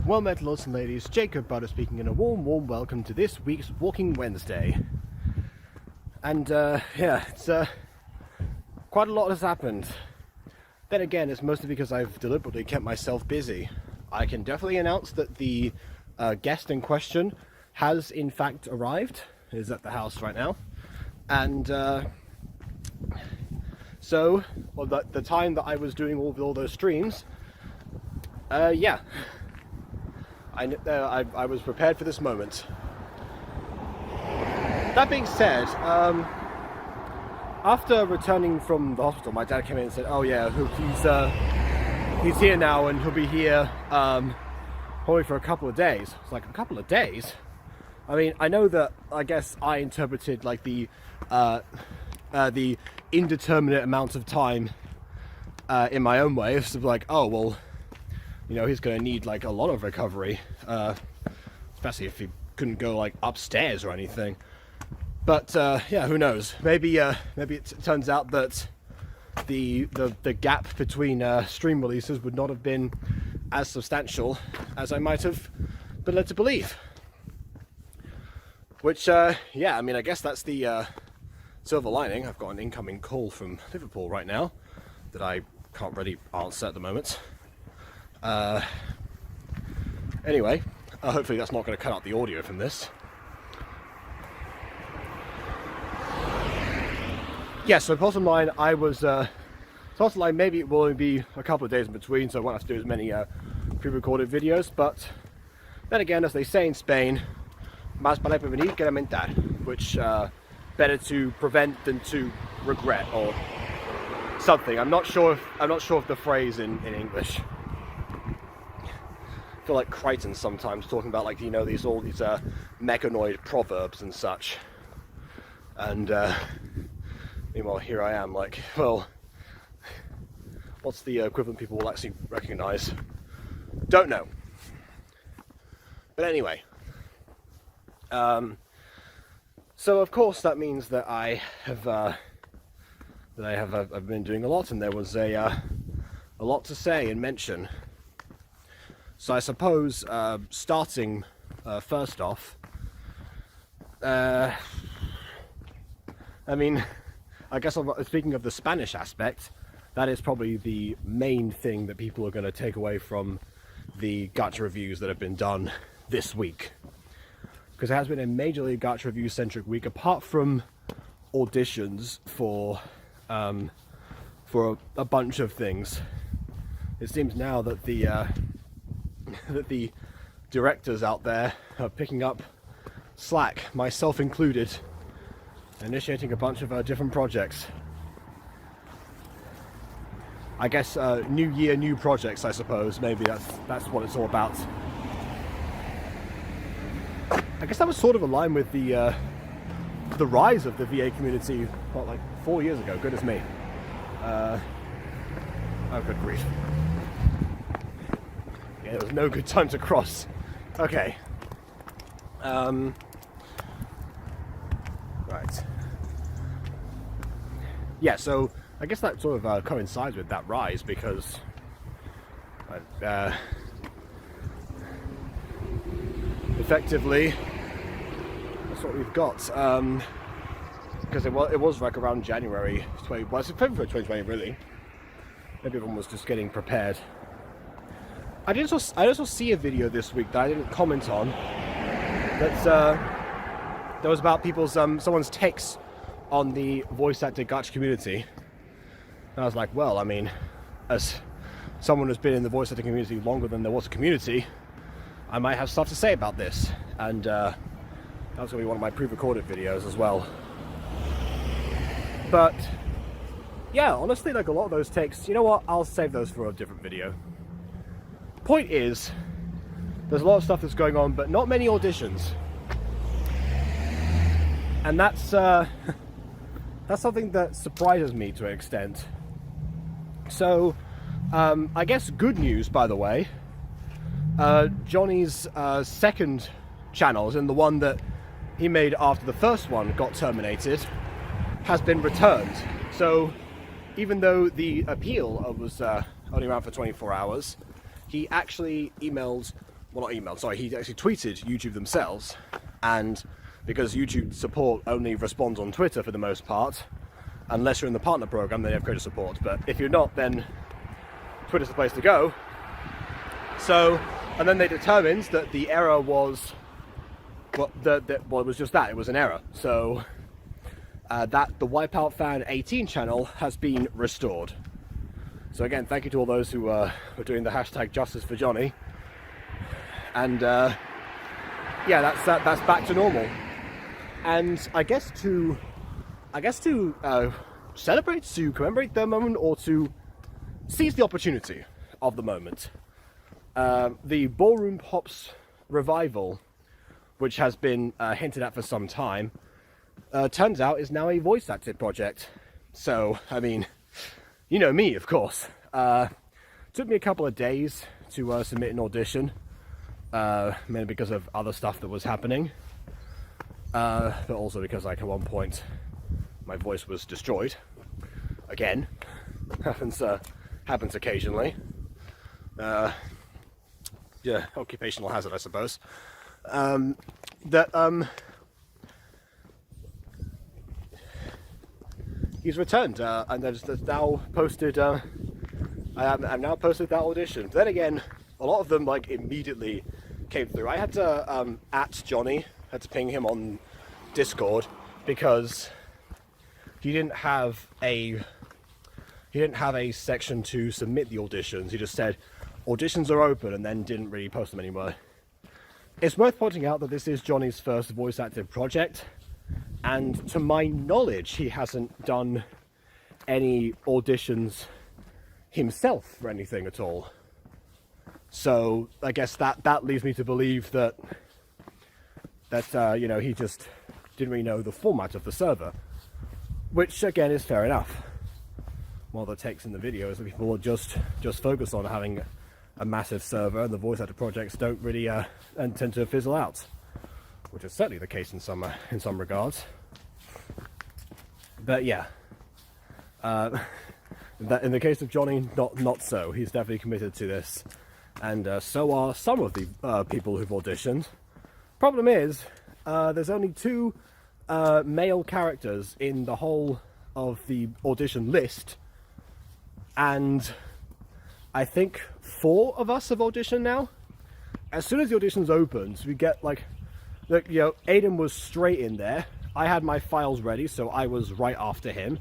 Well met, lords and ladies, Jacob Butter speaking, and a warm welcome to this week's Walking Wednesday. And yeah, it's quite a lot has happened. Then again, it's mostly because I've deliberately kept myself busy. I can definitely announce that the guest in question has in fact arrived, is at the house right now. And so, well, the time that I was doing all those streams, yeah, I was prepared for this moment. That being said, after returning from the hospital, my dad came in and said, "Oh yeah, he's here now, and he'll be here probably for a couple of days." It's like, a couple of days? I mean, I know that, I guess I interpreted like the indeterminate amount of time in my own way. It's like, oh well, you know, he's going to need like a lot of recovery, especially if he couldn't go like upstairs or anything. But yeah, who knows? Maybe it turns out that the gap between stream releases would not have been as substantial as I might have been led to believe. Which, yeah, I mean, I guess that's the silver lining. I've got an incoming call from Liverpool right now that I can't really answer at the moment. Anyway, hopefully that's not going to cut out the audio from this. Yeah, so bottom line, I was, bottom line, maybe it will only be a couple of days in between, so I won't have to do as many pre-recorded videos, but then again, as they say in Spain, más vale prevenir que lamentar, which, better to prevent than to regret, or something. I'm not sure of the phrase in English. I feel like Crichton sometimes talking about, like, you know, all these mechanoid proverbs and such. And meanwhile, here I am, like, well, what's the equivalent people will actually recognise? Don't know. But anyway, so of course that means that I've been doing a lot, and there was a lot to say and mention. So I suppose, starting first off, I mean, I guess speaking of the Spanish aspect, that is probably the main thing that people are going to take away from the Gacha reviews that have been done this week. Because it has been a majorly Gacha review centric week, apart from auditions for a bunch of things. It seems now that the directors out there are picking up slack, myself included, initiating a bunch of different projects. I guess new year, new projects, I suppose. Maybe that's what it's all about. I guess that was sort of aligned with the rise of the VA community, what, like 4 years ago? Goodness me. Oh, good grief. Yeah, there was no good time to cross. Okay. Right. Yeah, so I guess that sort of coincides with that rise, because effectively that's what we've got. Because it was like around January 20, well, it's February 2020 really. Maybe everyone was just getting prepared. I did also see a video this week that I didn't comment on. That was about someone's takes on the voice actor Gacha community. And I was like, well, I mean, as someone who's been in the voice acting community longer than there was a community, I might have stuff to say about this. And that was going to be one of my pre-recorded videos as well. But yeah, honestly, like a lot of those takes, you know what, I'll save those for a different video. Point is, there's a lot of stuff that's going on, but not many auditions. And that's something that surprises me to an extent. So, I guess good news, by the way. Johnny's second channel, and the one that he made after the first one got terminated, has been returned. So, even though the appeal was only around for 24 hours, he actually emailed well, not emailed, sorry, he actually tweeted YouTube themselves, and because YouTube support only responds on Twitter for the most part, unless you're in the partner program, then you have creator support, but if you're not, then Twitter's the place to go. So, and then they determined that the error was, well, it was just that, it was an error. So, that the Wipeout Fan 18 channel has been restored. So again, thank you to all those who were doing the hashtag Justice for Johnny. And yeah, that's back to normal. And I guess to celebrate, to commemorate the moment, or to seize the opportunity of the moment, the Ballroom Pops revival, which has been hinted at for some time, turns out is now a voice-acted project. So, I mean, you know me, of course. Took me a couple of days to submit an audition, mainly because of other stuff that was happening, but also because, like, at one point my voice was destroyed. Again, happens occasionally. Yeah, occupational hazard, I suppose. He's returned, and there's now posted. I've now posted that audition. Then again, a lot of them like immediately came through. I had to at Johnny, had to ping him on Discord because he didn't have a section to submit the auditions. He just said auditions are open and then didn't really post them anywhere. It's worth pointing out that this is Johnny's first voice active project, and to my knowledge he hasn't done any auditions himself for anything at all. So I guess that leads me to believe that you know, he just didn't really know the format of the server, which again is fair enough. One of the takes in the video is that people will just focus on having a massive server, and the voice actor projects don't really and tend to fizzle out, which is certainly the case in some regards. But yeah, that in the case of Johnny, not so. He's definitely committed to this, and so are some of the people who've auditioned. Problem is, there's only 2 male characters in the whole of the audition list, and I think 4 of us have auditioned now. As soon as the auditions opened, we get like, you know, Aiden was straight in there. I had my files ready, so I was right after him.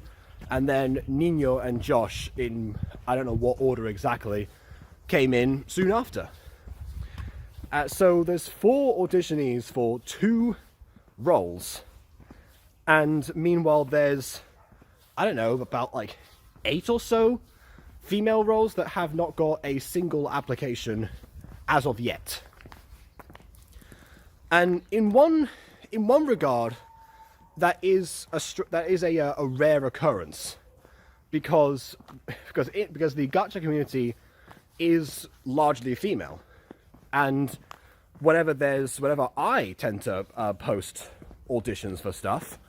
And then Nino and Josh, in I don't know what order exactly, came in soon after. So there's 4 auditionees for 2 roles. And meanwhile, there's, I don't know, about like 8 or so female roles that have not got a single application as of yet. And in one regard, that is a rare occurrence, because the gacha community is largely female, and whenever I tend to post auditions for stuff,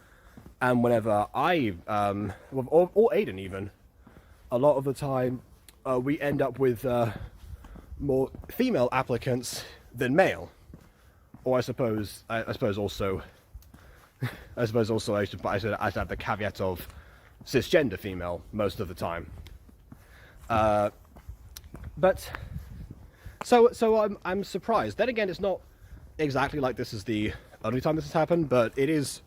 and whenever I or Aiden even, a lot of the time we end up with more female applicants than male. Or I suppose also I should have the caveat of cisgender female most of the time. But so I'm surprised. Then again, it's not exactly like this is the only time this has happened, but it is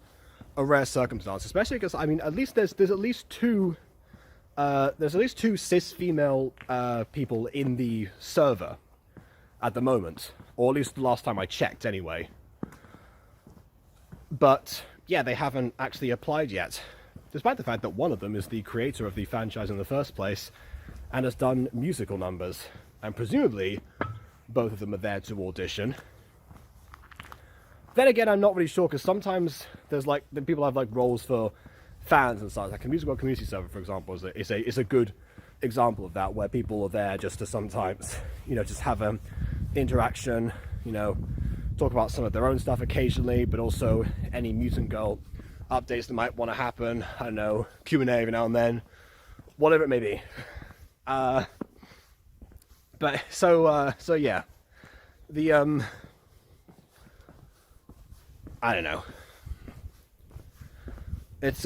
a rare circumstance, especially because, I mean, at least there's at least 2 cis female people in the server at the moment, or at least the last time I checked anyway. But yeah, they haven't actually applied yet, despite the fact that one of them is the creator of the franchise in the first place and has done musical numbers, and presumably both of them are there to audition. Then again, I'm not really sure, because sometimes there's like, the people have like roles for fans and stuff. Like a musical community server, for example, is a good example of that, where people are there just to sometimes, you know, just have an interaction, you know, talk about some of their own stuff occasionally, but also any Mutant Girl updates that might want to happen. I don't know, Q&A every now and then, whatever it may be. But so yeah, the I don't know. It's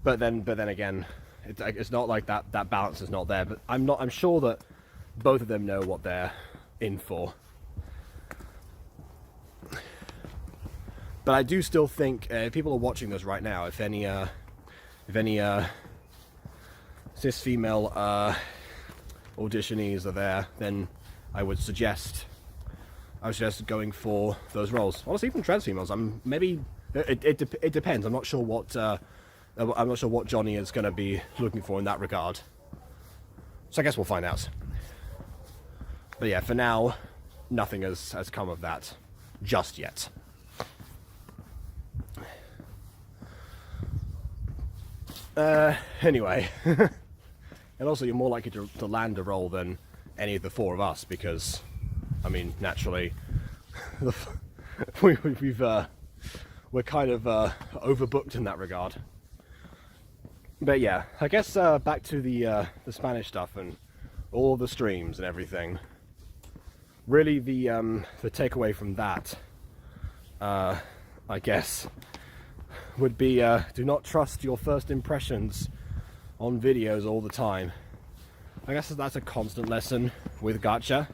but then again, it's not like that balance is not there. But I'm sure that both of them know what they're in for. But I do still think if people are watching this right now, if any cis female auditionees are there, then I would suggest going for those roles. Honestly, even trans females. It depends. I'm not sure what Johnny is going to be looking for in that regard. So I guess we'll find out. But yeah, for now, nothing has come of that just yet. Anyway, and also you're more likely to land a role than any of the four of us, because, I mean, naturally, we're kind of overbooked in that regard. But yeah, I guess back to the Spanish stuff and all the streams and everything. Really, the takeaway from that, I guess, would be do not trust your first impressions on videos all the time. I guess that's a constant lesson with gacha.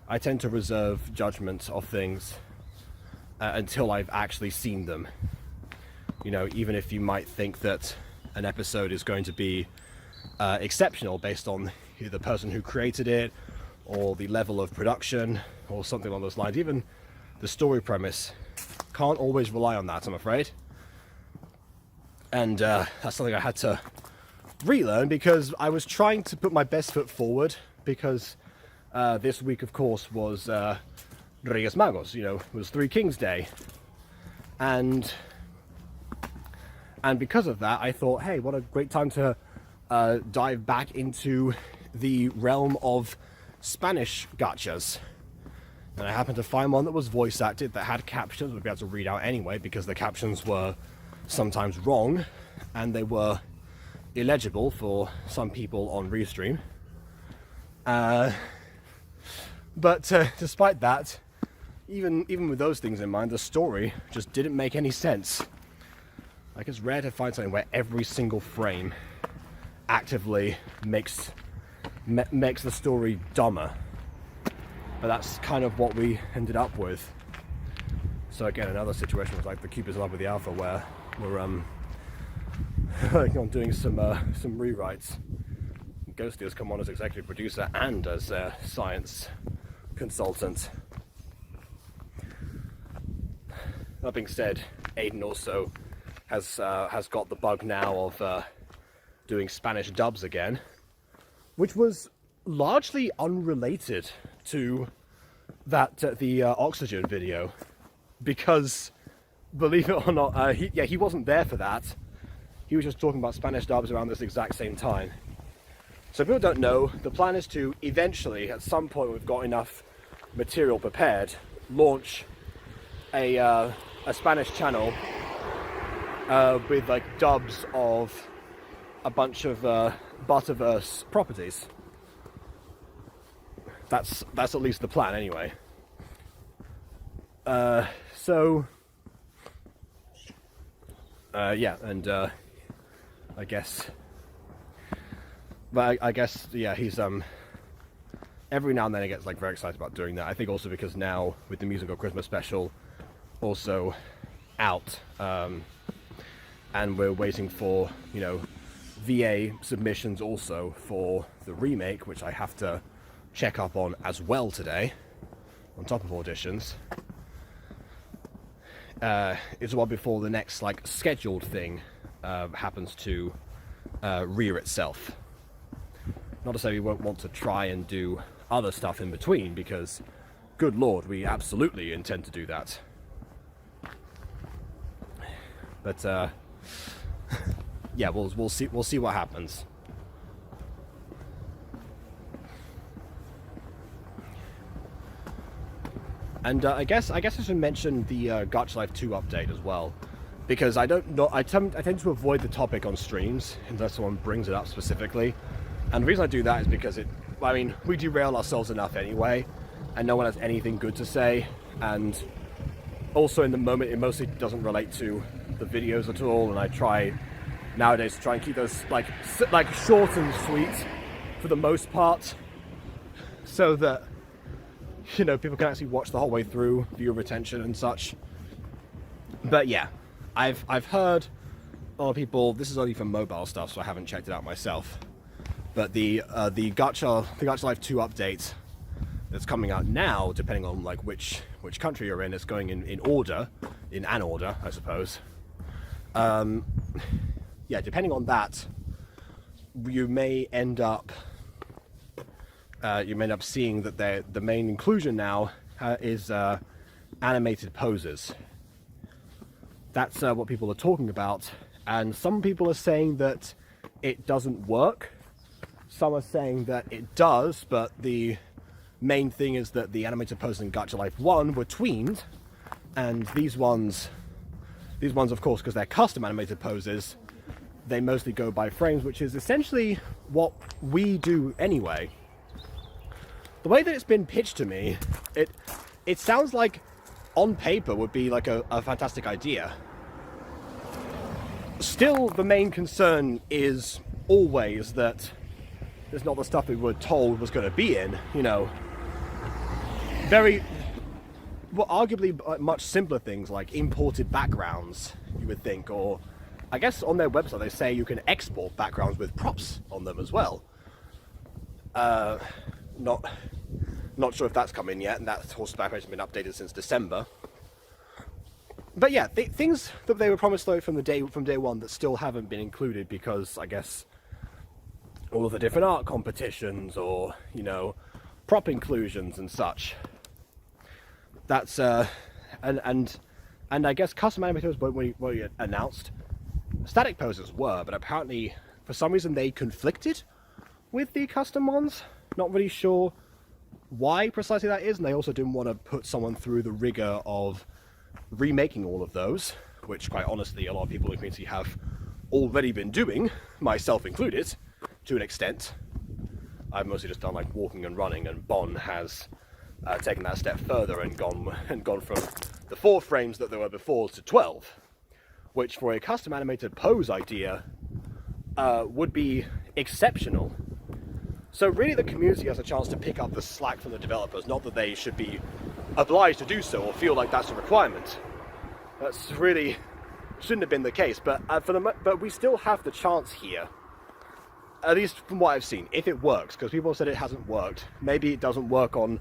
I tend to reserve judgment of things until I've actually seen them. You know, even if you might think that an episode is going to be exceptional based on the person who created it, or the level of production, or something along those lines. Even the story premise, can't always rely on that, I'm afraid. And that's something I had to relearn, because I was trying to put my best foot forward, because this week, of course, was Reyes Magos, you know, it was Three Kings Day. And because of that, I thought, hey, what a great time to dive back into the realm of Spanish gachas. And I happened to find one that was voice acted, that had captions, we'd be able to read out anyway, because the captions were sometimes wrong, and they were illegible for some people on Restream. But despite that, even with those things in mind, the story just didn't make any sense. Like, it's rare to find something where every single frame actively makes the story dumber. But that's kind of what we ended up with. So again, another situation was like the Cupid's Love with the Alpha, where we're working on doing some rewrites. Ghosty has come on as executive producer and as science consultant. That being said, Aiden also has got the bug now of doing Spanish dubs again, which was largely unrelated to the Oxygen video, because, believe it or not, he wasn't there for that. He was just talking about Spanish dubs around this exact same time. So if people don't know, the plan is to eventually, at some point we've got enough material prepared, launch a Spanish channel with like dubs of a bunch of Butterverse properties. That's at least the plan anyway. So yeah, and I guess, but I guess, yeah, he's every now and then he gets like very excited about doing that. I think also because now with the musical Christmas special also out, and we're waiting for, you know, VA submissions also for the remake, which I have to check up on as well today, on top of auditions. It's a while before the next like scheduled thing happens to rear itself. Not to say we won't want to try and do other stuff in between, because good lord, we absolutely intend to do that. But yeah, we'll see what happens. And I guess I should mention the Gacha Life 2 update as well, because I tend to avoid the topic on streams unless someone brings it up specifically. And the reason I do that is because we derail ourselves enough anyway, and no one has anything good to say, and also in the moment it mostly doesn't relate to the videos at all, and I try nowadays to try and keep those like short and sweet for the most part, so that, you know, people can actually watch the whole way through, viewer retention and such. But yeah, I've heard a lot of people, this is only for mobile stuff, so I haven't checked it out myself, but the Gacha Life 2 update that's coming out now, depending on like which country you're in, it's going in an order, I suppose. Yeah, depending on that, you may end up seeing that the main inclusion now is animated poses. That's what people are talking about, and some people are saying that it doesn't work. Some are saying that it does, but the main thing is that the animated poses in Gacha Life 1 were tweened, and these ones of course, because they're custom animated poses, they mostly go by frames, which is essentially what we do anyway. The way that it's been pitched to me, it sounds like on paper would be like a fantastic idea. Still, the main concern is always that it's not the stuff we were told was going to be in, you know. Arguably much simpler things like imported backgrounds, you would think, or I guess on their website they say you can export backgrounds with props on them as well. Not sure if that's come in yet, and that horse background has been updated since December. But yeah, things that they were promised though from day one that still haven't been included because I guess all of the different art competitions or, you know, prop inclusions and such. That's and I guess custom animators were announced. Static poses were, but apparently for some reason they conflicted with the custom ones. Not really sure why precisely that is, and they also didn't want to put someone through the rigor of remaking all of those, which quite honestly a lot of people in the community have already been doing, myself included, to an extent. I've mostly just done like walking and running, and Bon has taken that step further and gone from the 4 frames that there were before to 12, which for a custom animated pose idea would be exceptional. So really the community has a chance to pick up the slack from the developers, not that they should be obliged to do so or feel like that's a requirement. That's really shouldn't have been the case, but but we still have the chance here, at least from what I've seen, if it works, because people have said it hasn't worked. Maybe it doesn't work on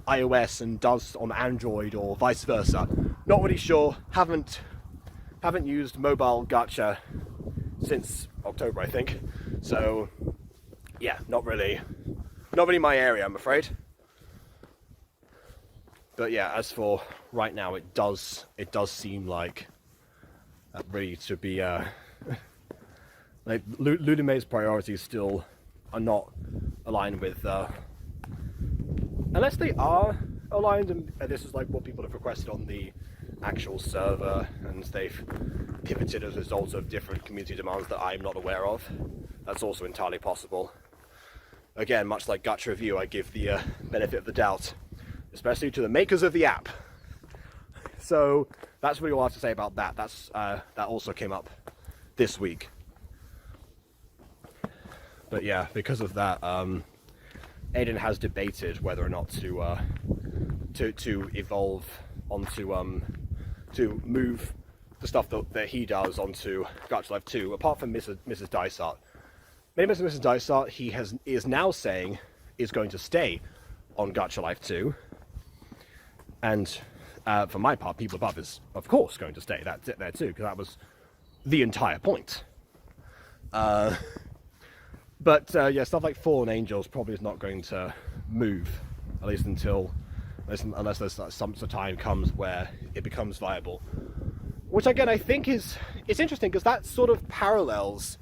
iOS and does on Android or vice versa. Not really sure. Haven't used mobile gacha since October, I think. So yeah, not really my area, I'm afraid. But yeah, as for right now, it does seem like really to be like Ludome's priorities still are not aligned with unless they are aligned, and this is like what people have requested on the actual server, and they've pivoted as a result of different community demands that I'm not aware of. That's also entirely possible. Again, much like Gacha Review, I give the benefit of the doubt, especially to the makers of the app. So that's really all I have to say about that. That also came up this week. But yeah, because of that, Aiden has debated whether or not to evolve onto to move the stuff that he does onto Gacha Life 2, apart from Mrs. Dysart. Maybe Mrs. Dysart he is now saying is going to stay on Gacha Life 2, and for my part, People Above is of course going to stay there too, because that was the entire point. But yeah, stuff like Fallen Angels probably is not going to move, at least unless there's some time comes where it becomes viable. Which again, I think it's interesting, because that sort of parallels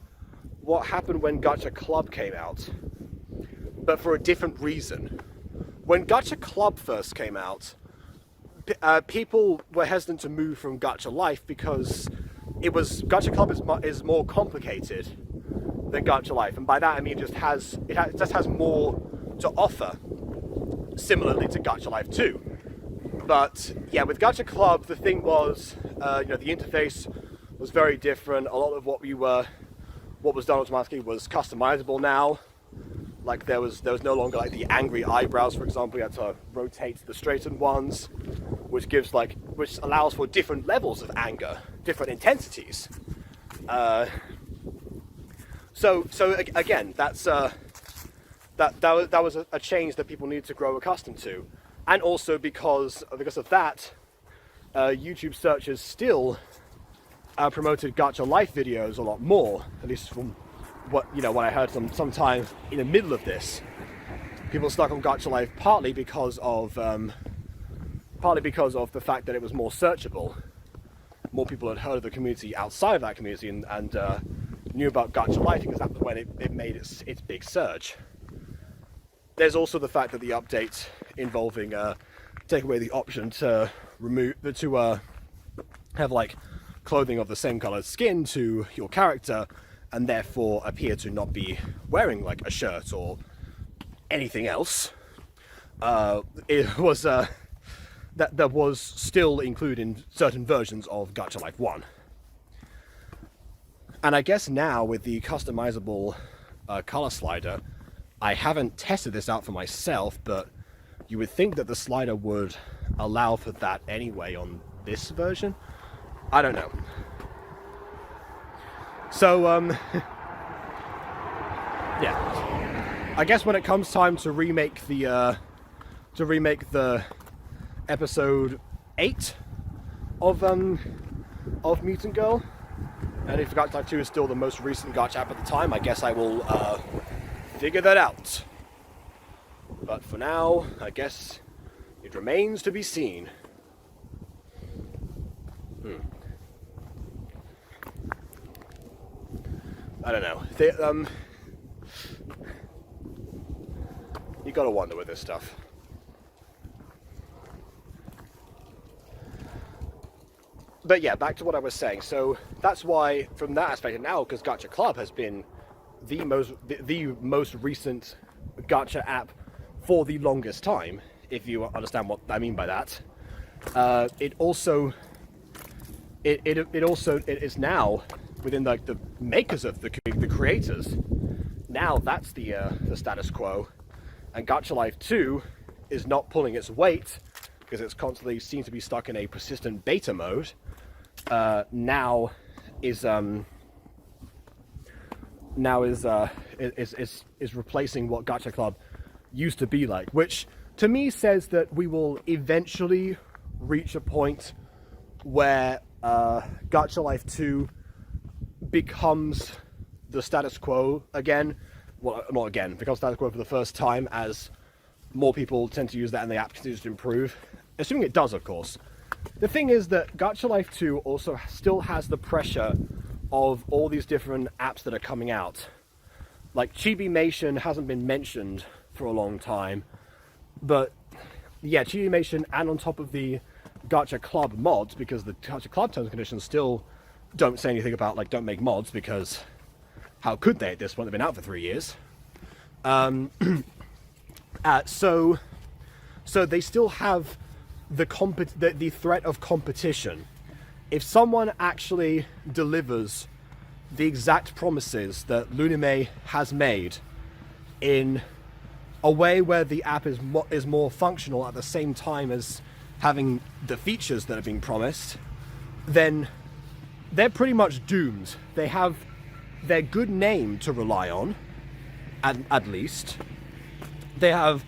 what happened when Gacha Club came out, but for a different reason. When Gacha Club first came out, people were hesitant to move from Gacha Life because Gacha Club is more complicated than Gacha Life, and by that I mean it just has more to offer similarly to Gacha Life 2. But yeah, with Gacha Club, the thing was, the interface was very different. A lot of what was done automatically was customizable now. Like there was no longer like the angry eyebrows, for example. You had to rotate the straightened ones, which allows for different levels of anger, different intensities. So again, that was a change that people needed to grow accustomed to, and also because of that, YouTube searches still promoted Gacha Life videos a lot more, at least from what I heard sometime in the middle of this. People stuck on Gacha Life partly because of the fact that it was more searchable. More people had heard of the community outside of that community and knew about Gacha Life because that was when it made its big surge. There's also the fact that the update involving take away the option to have like clothing of the same colored skin to your character, and therefore appear to not be wearing like a shirt or anything else. It was that was still included in certain versions of Gacha Life 1. And I guess now with the customizable color slider, I haven't tested this out for myself, but you would think that the slider would allow for that anyway on this version. I don't know. So, yeah. I guess when it comes time to remake the episode 8 of Mutant Girl, and if Gacha Life 2 is still the most recent gacha app at the time, I guess I will figure that out. But for now, I guess it remains to be seen. I don't know. You gotta wonder with this stuff. But yeah, back to what I was saying. So that's why, from that aspect, now because Gacha Club has been the most recent gacha app for the longest time, if you understand what I mean by that. It is now within like the makers of the creators. Now that's the status quo, and Gacha Life 2 is not pulling its weight because it's constantly seems to be stuck in a persistent beta mode. Now is replacing what Gacha Club used to be like, which to me says that we will eventually reach a point where Gacha Life 2 becomes the status quo again. Well, not again, becomes status quo for the first time as more people tend to use that and the app continues to improve. Assuming it does, of course. The thing is that Gacha Life 2 also still has the pressure of all these different apps that are coming out. Like Chibimation hasn't been mentioned for a long time, but yeah, Chibimation, and on top of the Gacha Club mods, because the Gacha Club terms and conditions still don't say anything about like don't make mods, because how could they at this point? They've been out for 3 years. So they still have the threat of competition. If someone actually delivers the exact promises that Lunime has made in a way where the app is more functional at the same time as having the features that are being promised, then they're pretty much doomed. They have their good name to rely on, at least. They have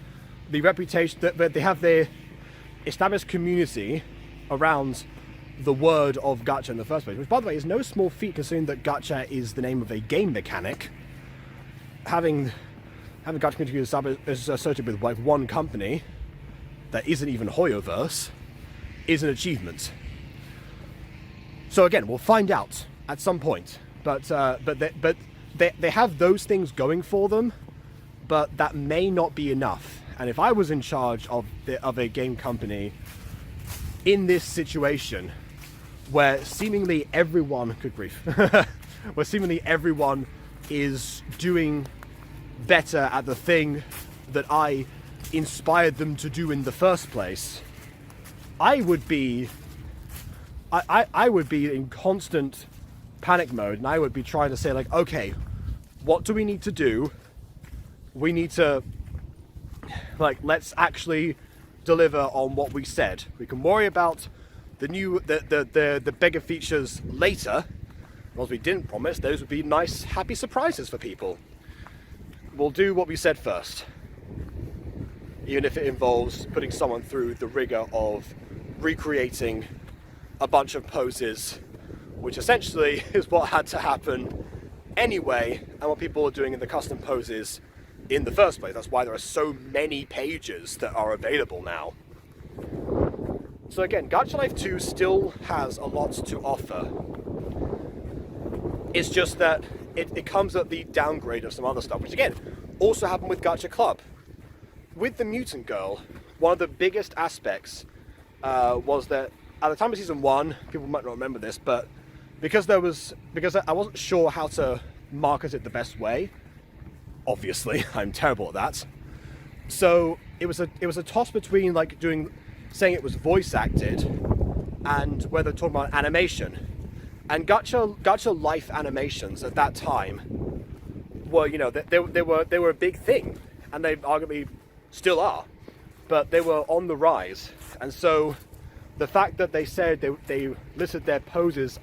the reputation, that they have their established community around the word of gacha in the first place, which, by the way, is no small feat considering that gacha is the name of a game mechanic. Having gacha community is associated with like one company that isn't even Hoyoverse is an achievement. So again, we'll find out at some point. But they have those things going for them, but that may not be enough. And if I was in charge of a game company in this situation, where seemingly everyone, good grief, where seemingly everyone is doing better at the thing that I inspired them to do in the first place, I would be in constant panic mode, and I would be trying to say like, okay, what do we need to do? We need to, like, let's actually deliver on what we said. We can worry about the bigger features later. Ones we didn't promise, those would be nice, happy surprises for people. We'll do what we said first, even if it involves putting someone through the rigor of recreating a bunch of poses, which essentially is what had to happen anyway, and what people are doing in the custom poses in the first place. That's why there are so many pages that are available now. So again, Gacha Life 2 still has a lot to offer. It's just that it comes at the downgrade of some other stuff, which again, also happened with Gacha Club. With the Mutant Girl, one of the biggest aspects was that at the time of season 1, people might not remember this, but because I wasn't sure how to market it the best way. Obviously, I'm terrible at that. So it was a toss between like saying it was voice acted and whether talking about animation. And Gacha Life animations at that time were, you know, they were a big thing, and they arguably still are, but they were on the rise. And so the fact that they said they listed their poses,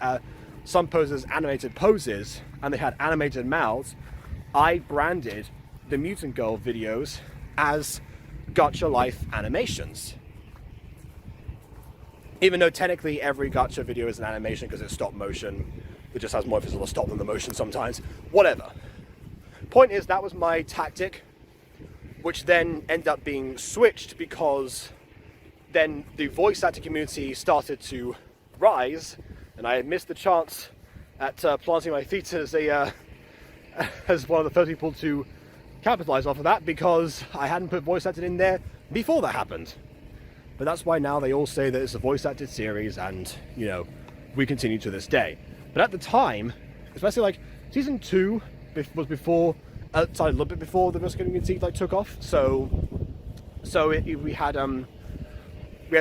some poses animated poses, and they had animated mouths, I branded the Mutant Girl videos as Gacha Life animations. Even though technically every Gacha video is an animation because it's stop motion, it just has more emphasis on the stop than the motion sometimes. Whatever. Point is, that was my tactic, which then ended up being switched because then the voice acting community started to rise, and I had missed the chance at planting my feet as one of the first people to capitalize off of that, because I hadn't put voice acting in there before that happened. But that's why now they all say that it's a voice acted series, and, you know, we continue to this day. But at the time, especially like season 2 was before, started a little bit before the voice community like took off. So we had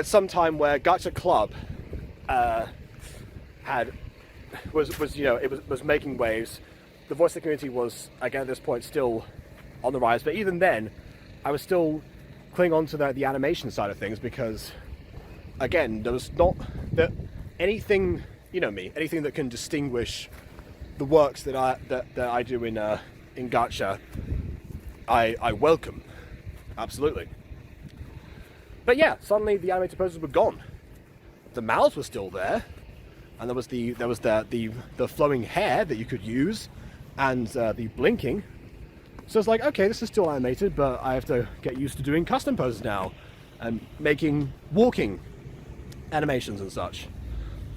some time where Gacha Club was making waves. The voice community was, again at this point, still on the rise, but even then I was still cling on to the animation side of things, because again, there was not anything, you know me, anything that can distinguish the works that I do in Gacha, I welcome, absolutely. But yeah, suddenly the animated poses were gone. The mouths were still there, and there was the flowing hair that you could use, and the blinking. So it's like, okay, this is still animated, but I have to get used to doing custom poses now, and making walking animations and such.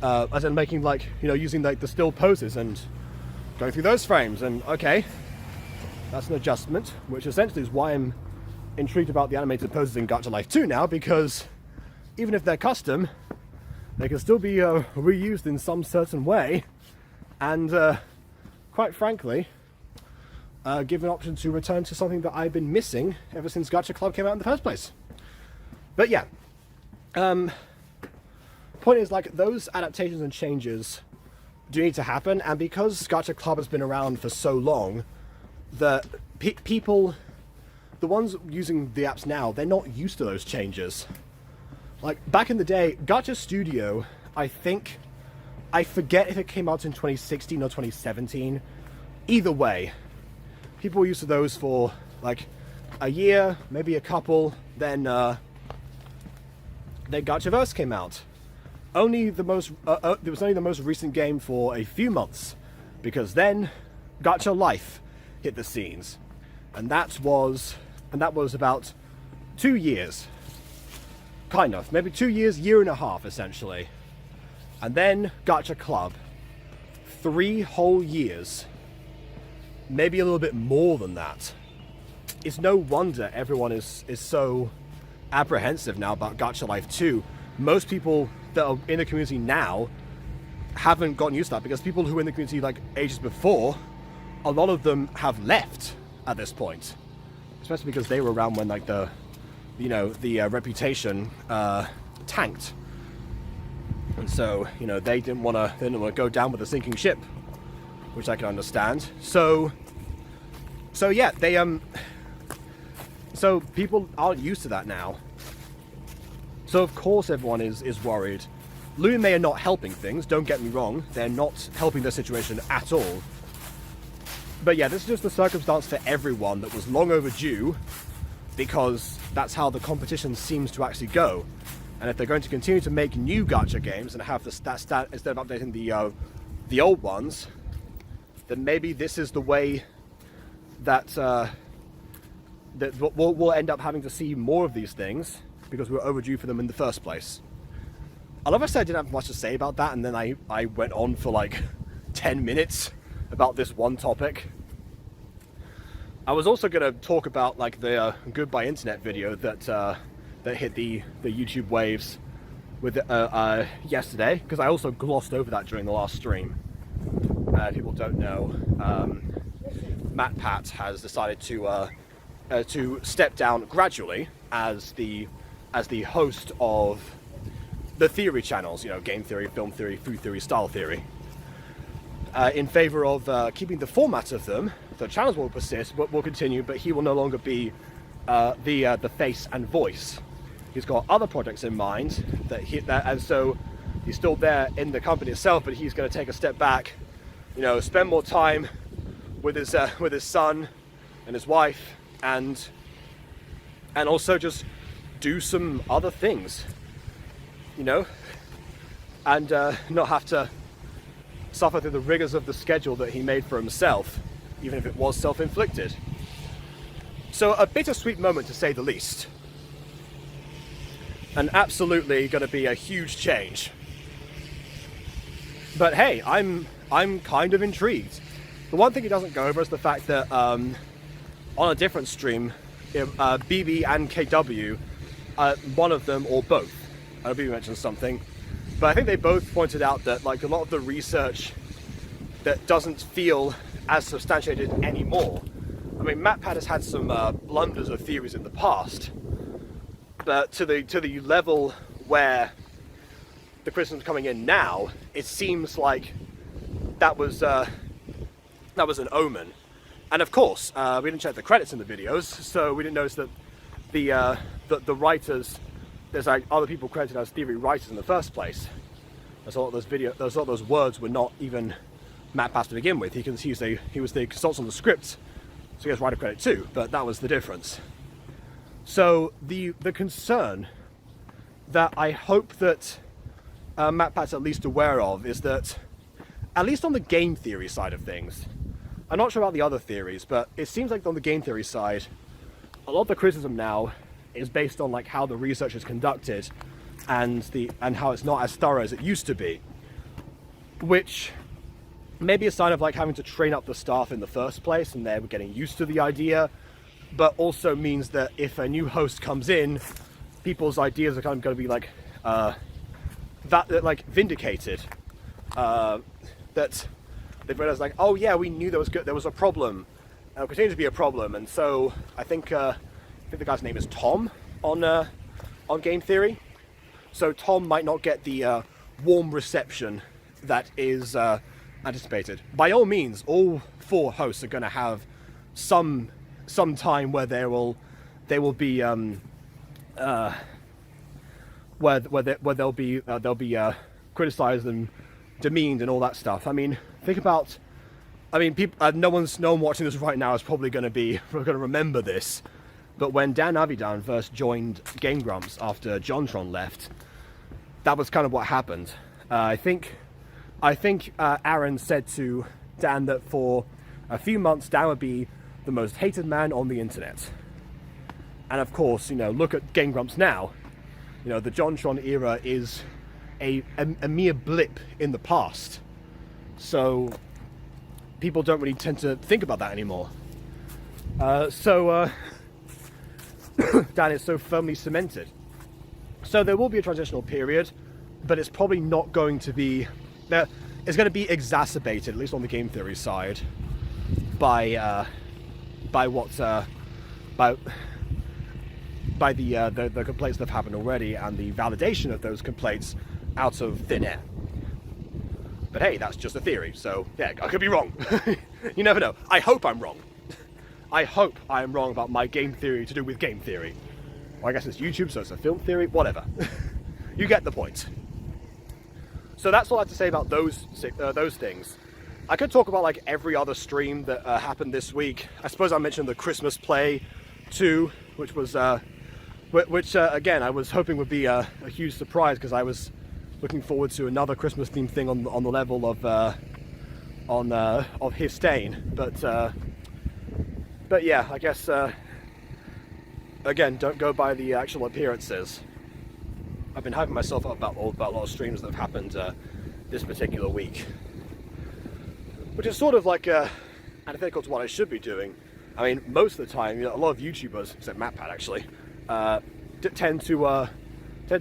As in making, like, you know, using like the still poses and going through those frames, and okay, that's an adjustment, which essentially is why I'm intrigued about the animated poses in Gacha Life 2 now, because even if they're custom, they can still be reused in some certain way, and quite frankly, give an option to return to something that I've been missing ever since Gacha Club came out in the first place. But yeah, point is, like, those adaptations and changes do need to happen, and because Gacha Club has been around for so long, that people, the ones using the apps now, they're not used to those changes. Like, back in the day, Gacha Studio, I forget if it came out in 2016 or 2017, either way, people were used to those for like a year, maybe a couple, then Gachaverse came out. It was only the most recent game for a few months, because then Gacha Life hit the scenes, and that was about 2 years, kind of, maybe 2 years, year and a half essentially, and then Gacha Club, 3 whole years. Maybe a little bit more than that. It's no wonder everyone is so apprehensive now about Gacha Life 2. Most people that are in the community now haven't gotten used to that, because people who were in the community like ages before, a lot of them have left at this point. Especially because they were around when like the you know, the reputation tanked, and so, you know, they didn't want to go down with a sinking ship, which I can understand. So yeah, so people aren't used to that now. So of course everyone is worried. Lumia are not helping things, don't get me wrong, they're not helping the situation at all. But yeah, this is just the circumstance for everyone that was long overdue, because that's how the competition seems to actually go. And if they're going to continue to make new gacha games and have that stat instead of updating the old ones, then maybe this is the way that that we'll end up having to see more of these things, because we're overdue for them in the first place. I love I said I didn't have much to say about that, and then I went on for like 10 minutes about this one topic. I was also going to talk about like the Goodbye Internet video that hit the YouTube waves with yesterday, because I also glossed over that during the last stream. People don't know, MatPat has decided to step down gradually as the host of the theory channels, you know, Game Theory, Film Theory, Food Theory, Style Theory, in favor of keeping the format of them. The channels will persist, but will continue, but he will no longer be the face and voice. He's got other projects in mind and so he's still there in the company itself, but he's going to take a step back, you know, spend more time with his son and his wife, and also just do some other things, you know, and not have to suffer through the rigors of the schedule that he made for himself, even if it was self-inflicted. So a bittersweet moment, to say the least, and absolutely going to be a huge change. But hey, I'm kind of intrigued. The one thing he doesn't go over is the fact that on a different stream, BB and KW, one of them or both, I know BB mentioned something, but I think they both pointed out that like a lot of the research that doesn't feel as substantiated anymore. I mean, MatPat has had some blunders of theories in the past, but to the level where the criticism's coming in now, it seems like that was an omen. And of course, we didn't check the credits in the videos, so we didn't notice that the writers, there's like other people credited as theory writers in the first place. There's a lot of those words were not even MatPat to begin with. He was the consultant on the script, so he has writer credit too, but that was the difference. So the concern that I hope that MatPat's at least aware of is that, at least on the game theory side of things, I'm not sure about the other theories, but it seems like on the game theory side, a lot of the criticism now is based on like how the research is conducted and how it's not as thorough as it used to be, which may be a sign of like having to train up the staff in the first place and they're getting used to the idea, but also means that if a new host comes in, people's ideas are kind of going to be like vindicated, that they've realized like, oh yeah, we knew there was a problem, and it'll continue to be a problem. And so I think the guy's name is Tom on Game Theory. So Tom might not get the warm reception that is anticipated. By all means, all 4 hosts are going to have some time where they'll be where they'll be criticized and demeaned and all that stuff. I mean, think about. I mean, people. No one watching this right now is probably going to remember this. But when Dan Avidan first joined Game Grumps after JonTron left, that was kind of what happened. I think Aaron said to Dan that for a few months Dan would be the most hated man on the internet. And of course, you know, look at Game Grumps now. You know, the JonTron era is a mere blip in the past. So people don't really tend to think about that anymore. Dan is so firmly cemented. So there will be a transitional period, but it's probably not going to be... It's going to be exacerbated, at least on the game theory side, by the complaints that have happened already and the validation of those complaints out of thin air. But hey, that's just a theory, so yeah, I could be wrong. You never know. I hope I'm wrong. I hope I am wrong about my game theory to do with game theory. Well, I guess it's YouTube, so it's a film theory, whatever. You get the point. So that's all I have to say about those things. I could talk about like every other stream that happened this week. I suppose I mentioned the Christmas play too, which was again I was hoping would be a huge surprise, because I was looking forward to another Christmas themed thing on the level of Histain, but yeah, I guess again, don't go by the actual appearances. I've been hyping myself up about a lot of streams that have happened this particular week, which is sort of like antithetical to what I should be doing. I mean, most of the time, a lot of YouTubers, except MatPat actually, tend to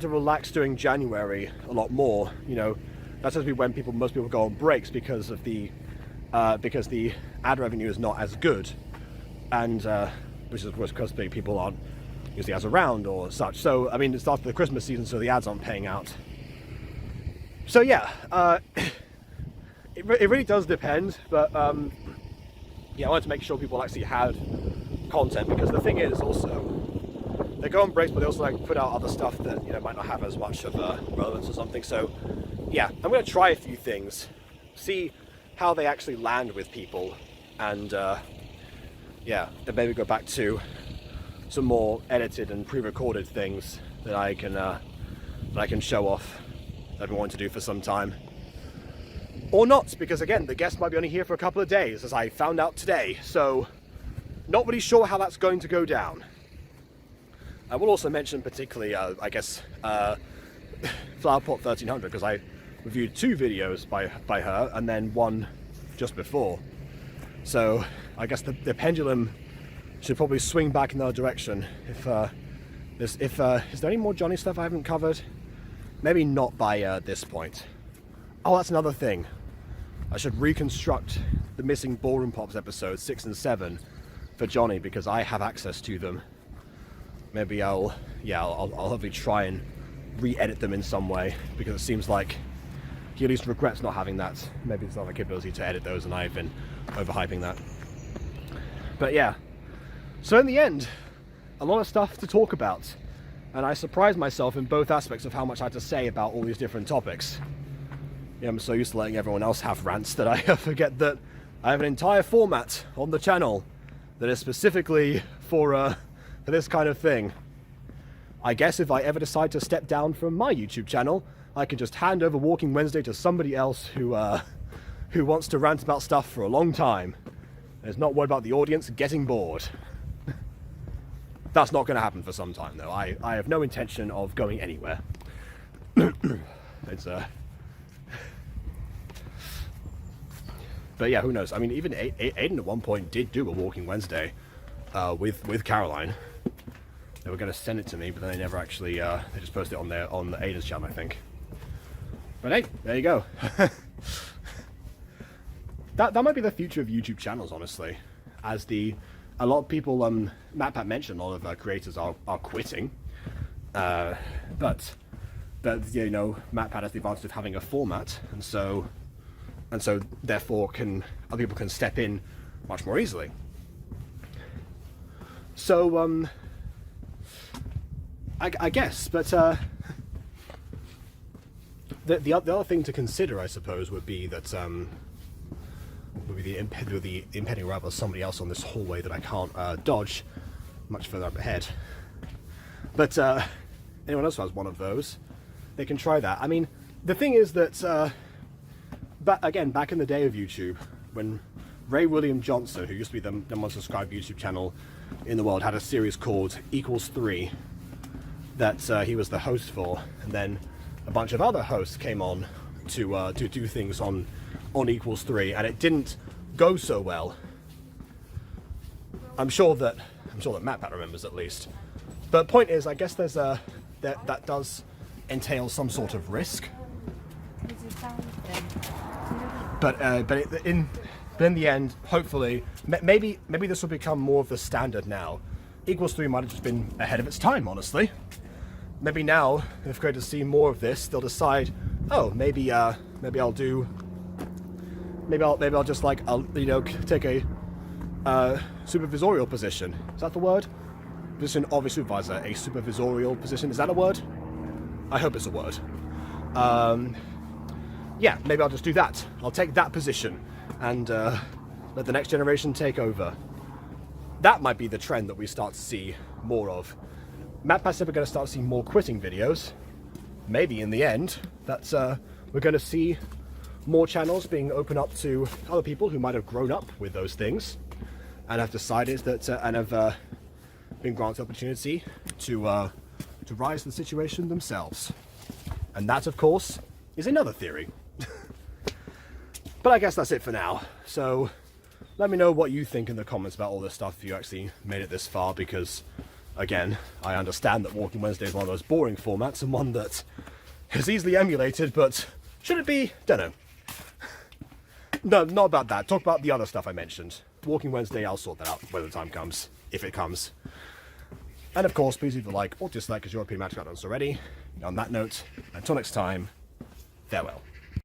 relax during January a lot more. That tends to be when most people go on breaks because the ad revenue is not as good, and which is of course because people aren't usually as around or such. So I mean, it's after the Christmas season, so the ads aren't paying out. So yeah, it really does depend, but yeah, I wanted to make sure people actually had content, because the thing is also, they go on breaks, but they also like put out other stuff that might not have as much of relevance or something. So yeah, I'm going to try a few things, see how they actually land with people, and yeah, then maybe go back to some more edited and pre-recorded things that I can show off that I've been wanting to do for some time. Or not, because again, the guest might be only here for a couple of days, as I found out today, so not really sure how that's going to go down. I will also mention particularly, I guess, Flowerpot 1300, because I reviewed 2 videos by her, and then one just before. So I guess the pendulum should probably swing back in the other direction. Is there any more Johnny stuff I haven't covered? Maybe not by this point. Oh, that's another thing. I should reconstruct the missing Ballroom Pops episodes 6 and 7 for Johnny, because I have access to them. Maybe I'll hopefully try and re-edit them in some way, because it seems like he at least regrets not having that. Maybe it's not the capability to edit those, and I've been overhyping that. But yeah, so in the end, a lot of stuff to talk about, and I surprised myself in both aspects of how much I had to say about all these different topics. I'm so used to letting everyone else have rants that I forget that I have an entire format on the channel that is specifically for this kind of thing. I guess if I ever decide to step down from my YouTube channel, I can just hand over Walking Wednesday to somebody else who wants to rant about stuff for a long time and is not worried about the audience getting bored. That's not going to happen for some time, though. I have no intention of going anywhere. But yeah, who knows? I mean, even Aiden at one point did do a Walking Wednesday with Caroline. They were going to send it to me, but then they never actually. They just posted it on Aiden's channel, I think. But hey, there you go. That might be the future of YouTube channels, honestly. As a lot of people, MatPat mentioned, a lot of creators are quitting. But MatPat has the advantage of having a format, and so therefore other people can step in much more easily. So I guess, but the other thing to consider, I suppose, would be that the impending arrival of somebody else on this hallway that I can't dodge much further up ahead. But anyone else who has one of those, they can try that. I mean, the thing is that back in the day of YouTube, when Ray William Johnson, who used to be the most subscribed YouTube channel in the world, had a series called Equals 3 that he was the host for, and then a bunch of other hosts came on to do things on Equals 3, and it didn't go so well. I'm sure that MatPat remembers, at least. But point is, I guess there's that does entail some sort of risk. But in the end, hopefully, maybe this will become more of the standard now. Equals 3 might have just been ahead of its time, honestly. Maybe now, if creators see more of this, they'll decide, oh, maybe I'll just like, take a supervisorial position. Is that the word? Position of a supervisor. A supervisorial position. Is that a word? I hope it's a word. Yeah, maybe I'll just do that. I'll take that position and let the next generation take over. That might be the trend that we start to see more of. MapPassive are going to start seeing more quitting videos. Maybe in the end, that's we're going to see more channels being opened up to other people who might have grown up with those things and have decided that and have been granted opportunity to rise to the situation themselves. And that, of course, is another theory. But I guess that's it for now. So let me know what you think in the comments about all this stuff if you actually made it this far, because again, I understand that Walking Wednesday is one of those boring formats and one that is easily emulated, but should it be? Don't know. No, not about that. Talk about the other stuff I mentioned. Walking Wednesday, I'll sort that out when the time comes, if it comes. And of course, please either like or dislike as your opinion matters already. On that note, until next time, farewell.